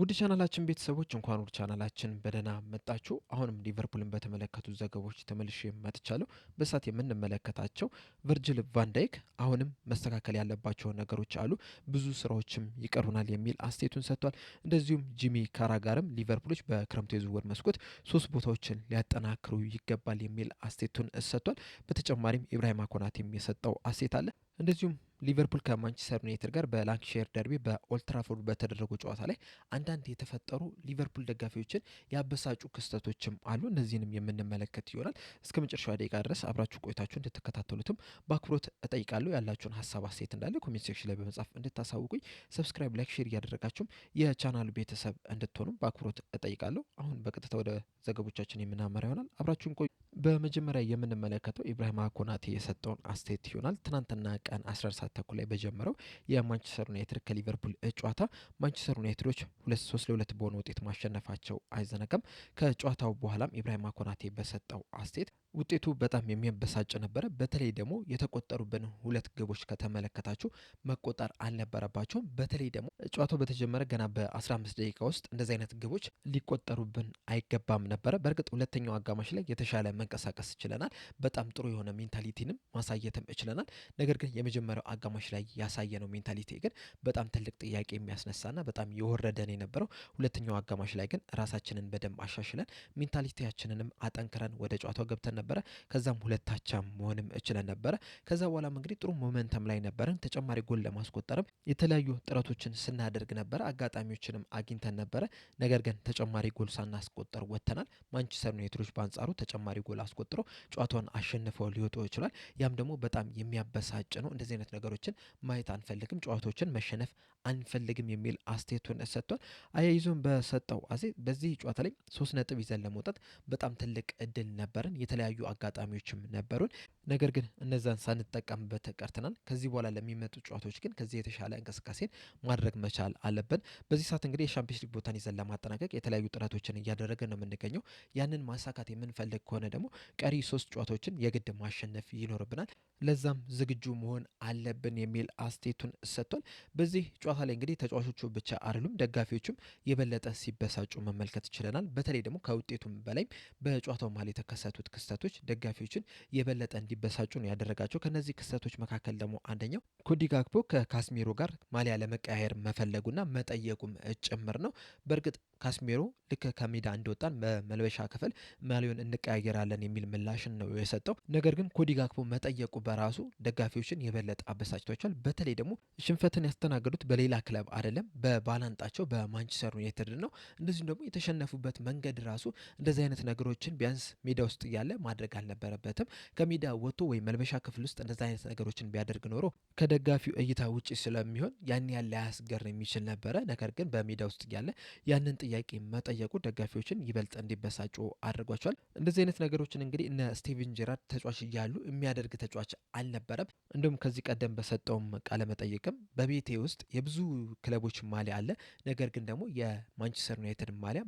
ውድ ቻናላችን ቤተሰቦች እንኳን ወደ ቻናላችን በደህና መጣችሁ። አሁንም ሊቨርፑልን በተመለከቱ ዘገባዎች ተመልሼ መጥቻለሁ። በሳት የምንመለከታቸው ቨርጅል ቫንዳይክ አሁንም መስተካከል ያለባቸው ነገሮች አሉ፣ ብዙ ስራዎችም ይቀሩናል የሚል አስተያየቱን ሰጥቷል። እንደዚሁም ጂሚ ካራጋርም ሊቨርፑሎች በክረምቱ የዝውውር መስኮት 3 ቦታዎችን ሊያጠናክሩ ይገባል የሚል አስተያየቱን ሰጥቷል። በተጨማሪም ኢብራሂማ ኮናቴም የሰጠው አስተያየት አለ። እንደዚሁም ሊቨርፑል ከማንቸስተር ዩናይትድ ጋር በላንክሼር ደርቢ በኦልትራፎርድ በተደረጉ ጨዋታ ላይ አንዳንድ የተፈጠሩ ሊቨርፑል ደጋፊዎችን ያበሳጩ ክስተቶችም አሉ። እነዚህንም የምንመለከት ይሆናል። እስከ መጨረሻው ደቂቃ ድረስ አብራችሁ ቆይታችሁ እንድትከታተሉትም በአክብሮት እጠይቃለሁ። ያላችሁን ሀሳብ አስተያየት እንዳለ ኮሜንት ሴክሽን ላይ በመጻፍ እንድታሳውቁኝ፣ ሰብስክራይብ፣ ላይክ፣ ሼር እያደረጋችሁም የቻናሉ ቤተሰብ እንድትሆኑም በአክብሮት እጠይቃለሁ። አሁን በቀጥታ ወደ ዘገቦቻችን የምናመራ ይሆናል። አብራችሁን ቆዩ። በመጀመሪያ የምንመለከተው ኢብራሂማ ኮናቴ የሰጠውን አስተያየት ይሆናል። ትናንትና ቀን 11 ሰዓት ተኩል ላይ በጀመረው የማንቸስተር ዩናይትድ ከሊቨርፑል ጨዋታ ማንቸስተር ዩናይትዶች 2-2 በሆነ ውጤት ማሸነፋቸው አይዘነጋም። ከጨዋታው በኋላም ኢብራሂማ ኮናቴ በሰጠው አስተያየት ውጤቱ በጣም የሚያበሳጭ ነበረ። በተለይ ደግሞ የተቆጠሩብን 2 ግቦች ከተመለከታችሁ መቆጠር አልነበረባቸውም። በተለይ ደግሞ ጨዋታው በተጀመረ ገና በ15 ደቂቃ ውስጥ እንደዚህ አይነት ግቦች ሊቆጠሩብን አይገባም ነበረ። በእርግጥ ሁለተኛው አጋማሽ ላይ የተሻለ መንቀሳቀስ ችለናል። በጣም ጥሩ የሆነ ሜንታሊቲንም ማሳየትም ችለናል። ነገር ግን የመጀመሪያው አጋማሽ ላይ ያሳየነው ሜንታሊቲ ግን በጣም ትልቅ ጥያቄ የሚያስነሳና በጣም የወረደን የነበረው። ሁለተኛው አጋማሽ ላይ ግን ራሳችንን በደንብ አሻሽለን ሜንታሊቲያችንንም አጠንክረን ወደ ጨዋታው ገብተን ነበረ። ከዛም 2-2 መሆንም እችለን ነበረ። ከዛ በኋላም እንግዲህ ጥሩ ሞመንተም ላይ ነበረን። ተጨማሪ ጎል ለማስቆጠርም የተለያዩ ጥረቶችን ስናደርግ ነበረ። አጋጣሚዎችንም አግኝተን ነበረ። ነገር ግን ተጨማሪ ጎል ሳናስቆጠር ወጥተናል። ማንቸስተር ዩናይትዶች በአንጻሩ ተጨማሪ ጎል አስቆጥረው ጨዋታውን አሸንፈው ሊወጡ ይችላል። ያም ደግሞ በጣም የሚያበሳጭ ነው። እንደዚህ አይነት ነገሮችን ማየት አንፈልግም፣ ጨዋታዎችን መሸነፍ አንፈልግም የሚል አስተያየቱን ሰጥቷል። አያይዞም በሰጠው በዚህ ጨዋታ ላይ 3 ነጥብ ይዘን ለመውጣት በጣም ትልቅ እድል ነበረን። የተለያዩ አጋጣሚዎችም ነበሩን። ነገር ግን እነዛን ሳንጠቀምበት ቀርተናል። ከዚህ በኋላ ለሚመጡ ጨዋታዎች ግን ከዚህ የተሻለ እንቅስቃሴን ማድረግ መቻል አለብን። በዚህ ሰዓት እንግዲህ የሻምፒዮንስ ሊግ ቦታን ይዘን ለማጠናቀቅ የተለያዩ ጥረቶችን እያደረገ ነው የምንገኘው። ያንን ማሳካት የምንፈልግ ከሆነ ደግሞ ቀሪ 3 ጨዋታዎችን የግድ ማሸነፍ ይኖርብናል። ለዛም ዝግጁ መሆን አለብን የሚል አስተያየቱን ሰጥቷል። በዚህ ጨዋታ ላይ እንግዲህ ተጫዋቾቹ ብቻ አይደሉም፣ ደጋፊዎቹም የበለጠ ሲበሳጩ መመልከት ችለናል። በተለይ ደግሞ ከውጤቱም በላይም በጨዋታው መሀል የተከሰቱት ክስተቶች ደጋፊዎችን የበለጠ እንዲበሳጩ ነው ያደረጋቸው። ከነዚህ ክስተቶች መካከል ደግሞ አንደኛው ኮዲ ጋክፖ ከካስሜሮ ጋር ማሊያ ለመቀያየር መፈለጉና መጠየቁም ጭምር ነው። በእርግጥ ካስሜሮ ልክ ከሜዳ እንደወጣን በመልበሻ ክፍል ማሊዮን እንቀያየራለን የሚል ምላሽን ነው የሰጠው። ነገር ግን ኮዲ ጋክፖ መጠየቁ በራሱ ደጋፊዎችን የበለጠ አበሳጭቷቸዋል። በተለይ ደግሞ ሽንፈትን ያስተናገዱት በሌላ ክለብ አይደለም፣ በባላንጣቸው በማንቸስተር ዩናይትድ ነው። እንደዚሁም ደግሞ የተሸነፉበት መንገድ ራሱ እንደዚህ አይነት ነገሮችን ቢያንስ ሜዳ ውስጥ እያለ ማድረግ አልነበረበትም። ከሜዳ ወጥቶ ወይ መልበሻ ክፍል ውስጥ እንደዚህ አይነት ነገሮችን ቢያደርግ ኖሮ ከደጋፊው እይታ ውጭ ስለሚሆን ያን ያለ ላያስገርም የሚችል ነበረ። ነገር ግን በሜዳ ውስጥ እያለ ያንን ጥያቄ መጠየቁ ደጋፊዎችን ይበልጥ እንዲበሳጩ አድርጓቸዋል። እንደዚህ አይነት ነገሮችን እንግዲህ እነ ስቲቨን ጄራርድ ተጫዋች እያሉ የሚያደርግ ተጫዋች አልነበረም። እንዲሁም ከዚህ ቀደም በሰጠውም ቃለ መጠይቅም በቤቴ ውስጥ የብዙ ክለቦች ማሊያ አለ፣ ነገር ግን ደግሞ የማንቸስተር ዩናይትድ ማሊያ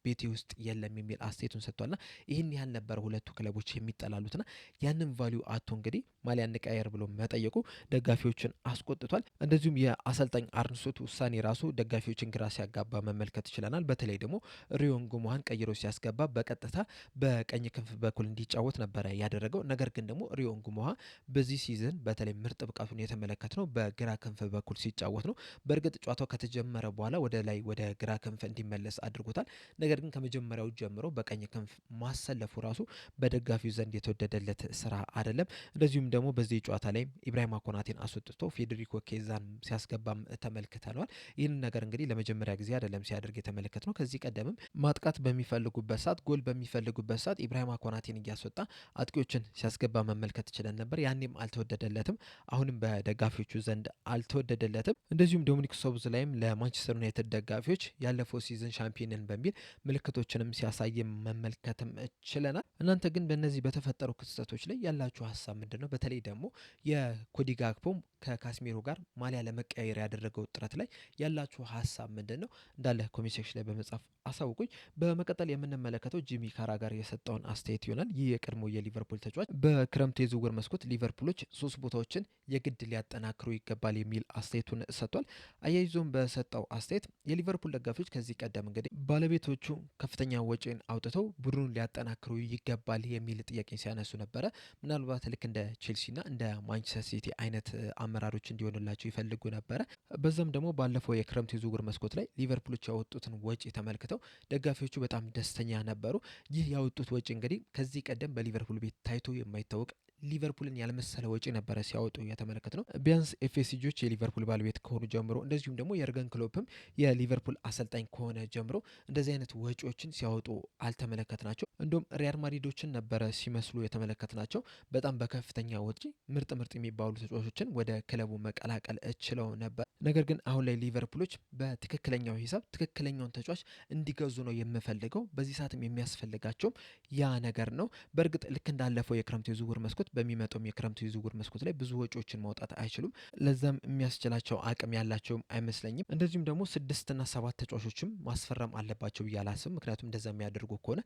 ቤቴ ውስጥ የለም የሚል አስተያየቱን ሰጥቷልና ይህን ያህል ነበር ሁለቱ ክለቦች የሚጠላሉትና ያንን ቫሊዩ አቶ እንግዲህ ማሊያ እንቀያየር ብሎ መጠየቁ ደጋፊዎችን አስቆጥቷል። እንደዚሁም የአሰልጣኝ አርነ ስሎት ውሳኔ ራሱ ደጋፊዎችን ግራ ሲያጋባ መመልከት ችለናል። በተለይ ደግሞ ሪዮን ጉሞሃን ቀይሮ ሲያስገባ በቀጥታ በቀኝ ክንፍ በኩል እንዲጫወት ነበረ ያደረገው። ነገር ግን ደግሞ ሪዮን ጉሞሃ በዚህ ሲዝን በተለይ ምርጥ ብቃቱን የተመለከት ነው በግራ ክንፍ በኩል ሲጫወት ነው። በእርግጥ ጨዋታው ከተጀመረ በኋላ ወደ ላይ ወደ ግራ ክንፍ እንዲመለስ አድርጎታል። ነገር ግን ከመጀመሪያው ጀምሮ በቀኝ ክንፍ ማሰለፉ ራሱ በደጋፊው ዘንድ የተወደደለት ስራ አይደለም። እንደዚሁም ደግሞ በዚህ ጨዋታ ላይ ኢብራሂማ ኮናቴን አስወጥቶ ፌዴሪኮ ኬዛን ሲያስገባም ተመልክተነዋል። ይህን ነገር እንግዲህ ለመጀመሪያ ጊዜ አይደለም ሲያደርግ የተመለከት ነው። ከዚህ ቀደምም ማጥቃት በሚፈልጉበት ሰዓት፣ ጎል በሚፈልጉበት ሰዓት ኢብራሂማ ኮናቴን እያስወጣ አጥቂዎችን ሲያስገባ መመልከት ችለን ነበር። ያኔም አልተወደደለትም፣ አሁንም በደጋፊዎቹ ዘንድ አልተወደደለትም። እንደዚሁም ዶሚኒክ ሶቦዝ ላይም ለማንቸስተር ዩናይትድ ደጋፊዎች ያለፈው ሲዝን ሻምፒዮንን በሚል ምልክቶችንም ሲያሳይ መመልከትም ችለናል። እናንተ ግን በእነዚህ በተፈጠሩ ክስተቶች ላይ ያላችሁ ሀሳብ ምንድን ነው? በተለይ ደግሞ የኮዲ ጋክፖም ከካስሜሮ ጋር ማሊያ ለመቀያየር ያደረገው ጥረት ላይ ያላችሁ ሀሳብ ምንድን ነው? እንዳለ ኮሜንት ሴክሽን ላይ በመጻፍ አሳውቁኝ። በመቀጠል የምንመለከተው ጂሚ ካራጋር የሰጠውን አስተያየት ይሆናል። ይህ የቀድሞ የሊቨርፑል ተጫዋች በክረምቱ የዝውውር መስኮት ሊቨርፑሎች 3 ቦታዎችን የግድ ሊያጠናክሩ ይገባል የሚል አስተያየቱን ሰጥቷል። አያይዞም በሰጠው አስተያየት የሊቨርፑል ደጋፊዎች ከዚህ ቀደም እንግዲህ ባለቤቶቹ ከፍተኛ ወጪን አውጥተው ቡድኑን ሊያጠናክሩ ይገባል የሚል ጥያቄ ሲያነሱ ነበረ። ምናልባት ልክ እንደ ቼልሲና እንደ ማንቸስተር ሲቲ አይነት አመራሮች እንዲሆንላቸው ይፈልጉ ነበረ። በዛም ደግሞ ባለፈው የክረምት የዝውውር መስኮት ላይ ሊቨርፑሎች ያወጡትን ወጪ ተመልክተው ደጋፊዎቹ በጣም ደስተኛ ነበሩ። ይህ ያወጡት ወጪ እንግዲህ ከዚህ ቀደም በሊቨርፑል ቤት ታይቶ የማይታወቅ ሊቨርፑልን ያልመሰለ ወጪ ነበረ ሲያወጡ እየተመለከት ነው። ቢያንስ ኤፍኤስጂዎች የሊቨርፑል ባለቤት ከሆኑ ጀምሮ እንደዚሁም ደግሞ የርገን ክሎፕም የሊቨርፑል አሰልጣኝ ከሆነ ጀምሮ እንደዚህ አይነት ወጪዎችን ሲያወጡ አልተመለከት ናቸው። እንዲሁም ሪያል ማድሪዶችን ነበረ ሲመስሉ የተመለከት ናቸው። በጣም በከፍተኛ ወጪ ምርጥ የሚባሉ ተጫዋቾችን ወደ ክለቡ መቀላቀል ችለው ነበር። ነገር ግን አሁን ላይ ሊቨርፑሎች በትክክለኛው ሂሳብ ትክክለኛውን ተጫዋች እንዲገዙ ነው የምፈልገው። በዚህ ሰዓትም የሚያስፈልጋቸውም ያ ነገር ነው። በእርግጥ ልክ እንዳለፈው የክረምቱ የዝውውር መስኮት በሚመጣውም የክረምቱ የዝውውር መስኮት ላይ ብዙ ወጪዎችን ማውጣት አይችሉም። ለዛም የሚያስችላቸው አቅም ያላቸውም አይመስለኝም። እንደዚሁም ደግሞ 6 እና 7 ተጫዋቾችም ማስፈረም አለባቸው ብዬ አላስብም። ምክንያቱም እንደዛ የሚያደርጉ ከሆነ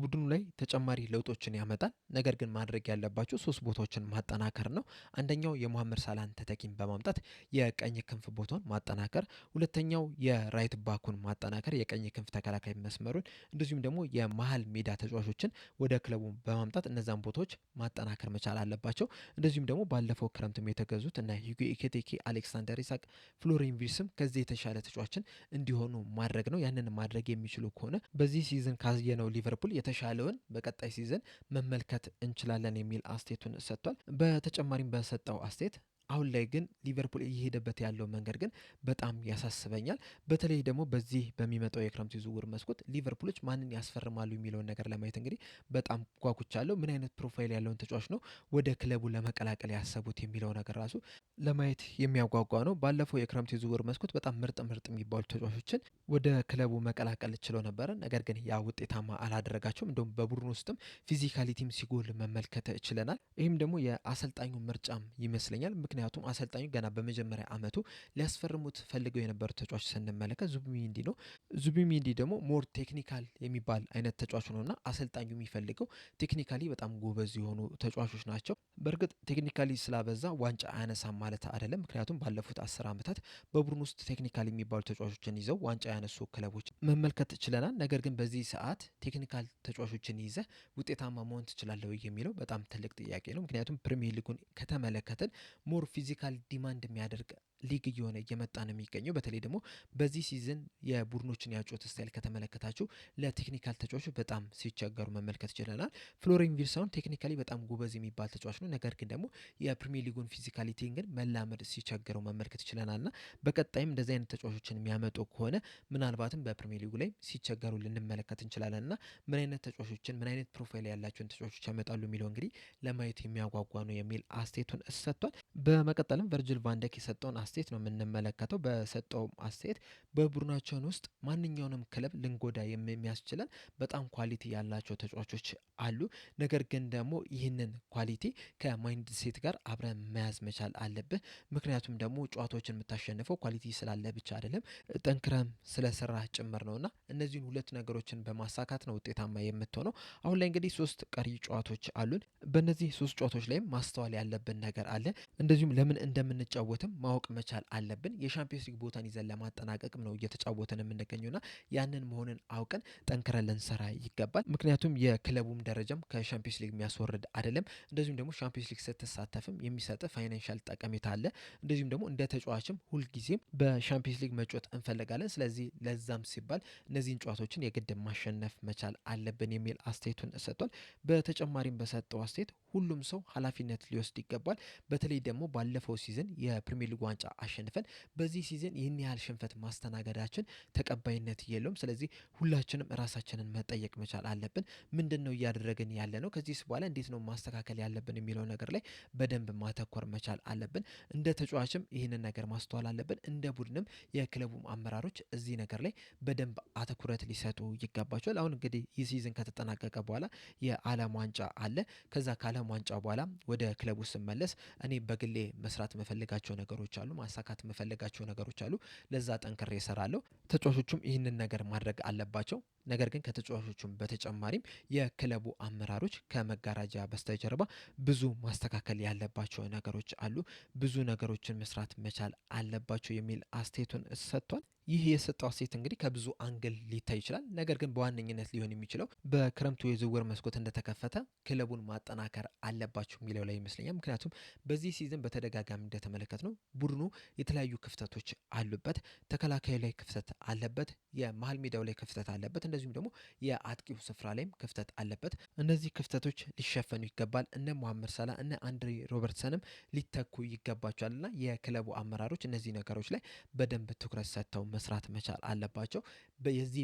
ቡድኑ ላይ ተጨማሪ ለውጦችን ያመጣል። ነገር ግን ማድረግ ያለባቸው 3 ቦታዎችን ማጠናከር ነው። አንደኛው የሞሐመድ ሳላህን ተተኪን በማምጣት የቀኝ ክንፍ ቦታውን ማጠናከር፣ ሁለተኛው የራይት ባኩን ማጠናከር፣ የቀኝ ክንፍ ተከላካይ መስመሩን፣ እንደዚሁም ደግሞ የመሀል ሜዳ ተጫዋቾችን ወደ ክለቡ በማምጣት እነዛን ቦታዎች ማጠናከር መቻል አለባቸው። እንደዚሁም ደግሞ ባለፈው ክረምትም የተገዙት እና ሂጎ ኤኪቲኬ፣ አሌክሳንደር ኢሳቅ፣ ፍሎሪን ቪርትስም ከዚህ የተሻለ ተጫዋችን እንዲሆኑ ማድረግ ነው። ያንን ማድረግ የሚችሉ ከሆነ በዚህ ሲዝን ካየነው ሊቨርፑል የተሻለውን በቀጣይ ሲዝን መመልከት እንችላለን የሚል አስተያየቱን ሰጥቷል። በተጨማሪም በሰጠው አስተያየት አሁን ላይ ግን ሊቨርፑል እየሄደበት ያለው መንገድ ግን በጣም ያሳስበኛል። በተለይ ደግሞ በዚህ በሚመጣው የክረምቱ ዝውውር መስኮት ሊቨርፑሎች ማንን ያስፈርማሉ የሚለውን ነገር ለማየት እንግዲህ በጣም ጓጉቻለሁ። ምን አይነት ፕሮፋይል ያለውን ተጫዋች ነው ወደ ክለቡ ለመቀላቀል ያሰቡት የሚለው ነገር ራሱ ለማየት የሚያጓጓ ነው። ባለፈው የክረምቱ የዝውውር መስኮት በጣም ምርጥ የሚባሉ ተጫዋቾችን ወደ ክለቡ መቀላቀል ችለው ነበረ። ነገር ግን ያ ውጤታማ አላደረጋቸውም። እንደውም በቡድን ውስጥም ፊዚካሊቲም ሲጎል መመልከት ችለናል። ይህም ደግሞ የአሰልጣኙ ምርጫም ይመስለኛል። ምክንያቱም አሰልጣኙ ገና በመጀመሪያ ዓመቱ ሊያስፈርሙት ፈልገው የነበሩ ተጫዋች ስንመለከት ዙቢሜንዲ ነው። ዙቢሜንዲ ደግሞ ሞር ቴክኒካል የሚባል አይነት ተጫዋች ነውና አሰልጣኙ የሚፈልገው ቴክኒካሊ በጣም ጎበዝ የሆኑ ተጫዋቾች ናቸው። በእርግጥ ቴክኒካሊ ስላበዛ ዋንጫ አያነሳም ማለት አይደለም። ምክንያቱም ባለፉት 10 ዓመታት በቡድን ውስጥ ቴክኒካል የሚባሉ ተጫዋቾችን ይዘው ዋንጫ ያነሱ ክለቦች መመልከት ችለናል። ነገር ግን በዚህ ሰዓት ቴክኒካል ተጫዋቾችን ይዘህ ውጤታማ መሆን ትችላለህ የሚለው በጣም ትልቅ ጥያቄ ነው። ምክንያቱም ፕሪሚየር ሊጉን ከተመለከትን ሞር ፊዚካል ዲማንድ የሚያደርግ ሊግ እየሆነ እየመጣ ነው የሚገኘው። በተለይ ደግሞ በዚህ ሲዝን የቡድኖችን ያጮት ስታይል ከተመለከታችሁ ለቴክኒካል ተጫዋቾች በጣም ሲቸገሩ መመልከት ችለናል። ፍሎሪን ቪርትስ ቴክኒካሊ በጣም ጎበዝ የሚባል ተጫዋች ነው። ነገር ግን ደግሞ የፕሪሚየር ሊጉን ፊዚካሊቲ ግን መላመድ ሲቸገረው መመልከት ችለናልና በቀጣይም እንደዚህ አይነት ተጫዋቾችን የሚያመጡ ከሆነ ምናልባትም በፕሪሚየር ሊጉ ላይ ሲቸገሩ ልንመለከት እንችላለንና ምን አይነት ተጫዋቾችን ምን አይነት ፕሮፋይል ያላቸውን ተጫዋቾች ያመጣሉ የሚለው እንግዲህ ለማየት የሚያጓጓ ነው የሚል አስተያየቱን ሰጥቷል። በመቀጠልም ቨርጅል ቫንዳይክ የሰጠውን አስተያየት ነው የምንመለከተው። በሰጠውም አስተያየት በቡድናችን ውስጥ ማንኛውንም ክለብ ልንጎዳ የሚያስችለን በጣም ኳሊቲ ያላቸው ተጫዋቾች አሉ። ነገር ግን ደግሞ ይህንን ኳሊቲ ከማይንድ ሴት ጋር አብረን መያዝ መቻል አለብህ። ምክንያቱም ደግሞ ጨዋታዎችን የምታሸንፈው ኳሊቲ ስላለ ብቻ አይደለም፣ ጠንክረም ስለሰራህ ጭምር ነውና እነዚህን ሁለት ነገሮችን በማሳካት ነው ውጤታማ የምትሆነው። አሁን ላይ እንግዲህ 3 ቀሪ ጨዋታዎች አሉን። በእነዚህ 3 ጨዋታዎች ላይም ማስተዋል ያለብን ነገር አለ። እንደዚሁም ለምን እንደምንጫወትም ማወቅ መቻል አለብን። የሻምፒዮንስ ሊግ ቦታን ይዘን ለማጠናቀቅም ነው እየተጫወትን የምንገኘውና ያንን መሆንን አውቀን ጠንክረን ልንሰራ ይገባል። ምክንያቱም የክለቡም ደረጃም ከሻምፒዮንስ ሊግ የሚያስወርድ አይደለም። እንደዚሁም ደግሞ ሻምፒዮንስ ሊግ ስትሳተፍም የሚሰጥ ፋይናንሻል ጠቀሜታ አለ። እንደዚሁም ደግሞ እንደ ተጫዋችም ሁልጊዜም በሻምፒዮንስ ሊግ መጫወት እንፈልጋለን። ስለዚህ ለዛም ሲባል እነዚህን ጨዋታዎችን የግድ ማሸነፍ መቻል አለብን የሚል አስተያየቱን ሰጥቷል። በተጨማሪም በሰጠው አስተያየት ሁሉም ሰው ኃላፊነት ሊወስድ ይገባል። በተለይ ደግሞ ባለፈው ሲዝን የፕሪሚየር ሊግ ዋንጫ አሸንፈን በዚህ ሲዝን ይህን ያህል ሽንፈት ማስተናገዳችን ተቀባይነት የለውም። ስለዚህ ሁላችንም ራሳችንን መጠየቅ መቻል አለብን። ምንድን ነው እያደረግን ያለ ነው? ከዚህ በኋላ እንዴት ነው ማስተካከል ያለብን የሚለው ነገር ላይ በደንብ ማተኮር መቻል አለብን። እንደ ተጫዋችም ይህንን ነገር ማስተዋል አለብን። እንደ ቡድንም የክለቡም አመራሮች እዚህ ነገር ላይ በደንብ ትኩረት ሊሰጡ ይገባቸዋል። አሁን እንግዲህ ይህ ሲዝን ከተጠናቀቀ በኋላ የዓለም ዋንጫ አለ። ከዛ ከዓለም ዋንጫ በኋላ ወደ ክለቡ ስመለስ እኔ በግሌ መስራት የምፈልጋቸው ነገሮች አሉ፣ ማሳካት የምፈልጋቸው ነገሮች አሉ። ለዛ ጠንክሬ እሰራለሁ። ተጫዋቾቹም ይህንን ነገር ማድረግ አለባቸው። ነገር ግን ከተጫዋቾቹም በተጨማሪም የክለቡ አመራሮች ከመጋረጃ በስተጀርባ ብዙ ማስተካከል ያለባቸው ነገሮች አሉ። ብዙ ነገሮችን መስራት መቻል አለባቸው የሚል አስተያየቱን ሰጥቷል። ይህ የሰጠው አስተያየት እንግዲህ ከብዙ አንግል ሊታይ ይችላል። ነገር ግን በዋነኝነት ሊሆን የሚችለው በክረምቱ የዝውውር መስኮት እንደተከፈተ ክለቡን ማጠናከር አለባቸው የሚለው ላይ ይመስለኛል። ምክንያቱም በዚህ ሲዝን በተደጋጋሚ እንደተመለከት ነው ቡድኑ የተለያዩ ክፍተቶች አሉበት። ተከላካዩ ላይ ክፍተት አለበት፣ የመሀል ሜዳው ላይ ክፍተት አለበት፣ እንደዚሁም ደግሞ የአጥቂው ስፍራ ላይም ክፍተት አለበት። እነዚህ ክፍተቶች ሊሸፈኑ ይገባል። እነ መሐመድ ሳላ እነ አንድሪ ሮበርትሰንም ሊተኩ ይገባቸዋልና የክለቡ አመራሮች እነዚህ ነገሮች ላይ በደንብ ትኩረት ሰጥተው መስራት መቻል አለባቸው።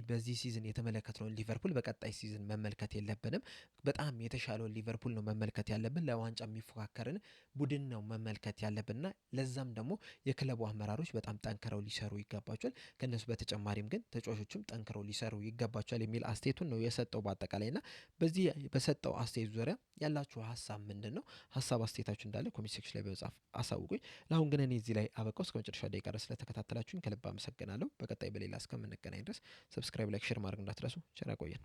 በዚህ ሲዝን የተመለከትነውን ሊቨርፑል በቀጣይ ሲዝን መመልከት የለብንም። በጣም የተሻለውን ሊቨርፑል ነው መመልከት ያለብን። ለዋንጫ የሚፎካከርን ቡድን ነው መመልከት ያለብንና ለዛም ደግሞ የክለቡ አመራሮች በጣም ጠንክረው ሊሰሩ ይገባቸዋል። ከነሱ በተጨማሪም ግን ተጫዋቾችም ጠንክረው ሊሰሩ ይገባቸዋል የሚል አስተያየቱን ነው የሰጠው በአጠቃላይና በዚህ በሰጠው አስተያየት ዙሪያ ያላችሁ ሀሳብ ምንድን ነው? ሀሳብ አስተያየታችሁ እንዳለ ኮሜንት ሴክሽን ላይ በመጻፍ አሳውቁኝ። ለአሁን ግን እኔ እዚህ ላይ አበቃው። እስከ መጨረሻ ደቂቃ ድረስ ስለተከታተላችሁኝ ከልብ አመሰግናለሁ። በቀጣይ በሌላ እስከምንገናኝ ድረስ ሰብስክራይብ፣ ላይክ፣ ሼር ማድረግ እንዳትረሱ። ቸር ያቆየን።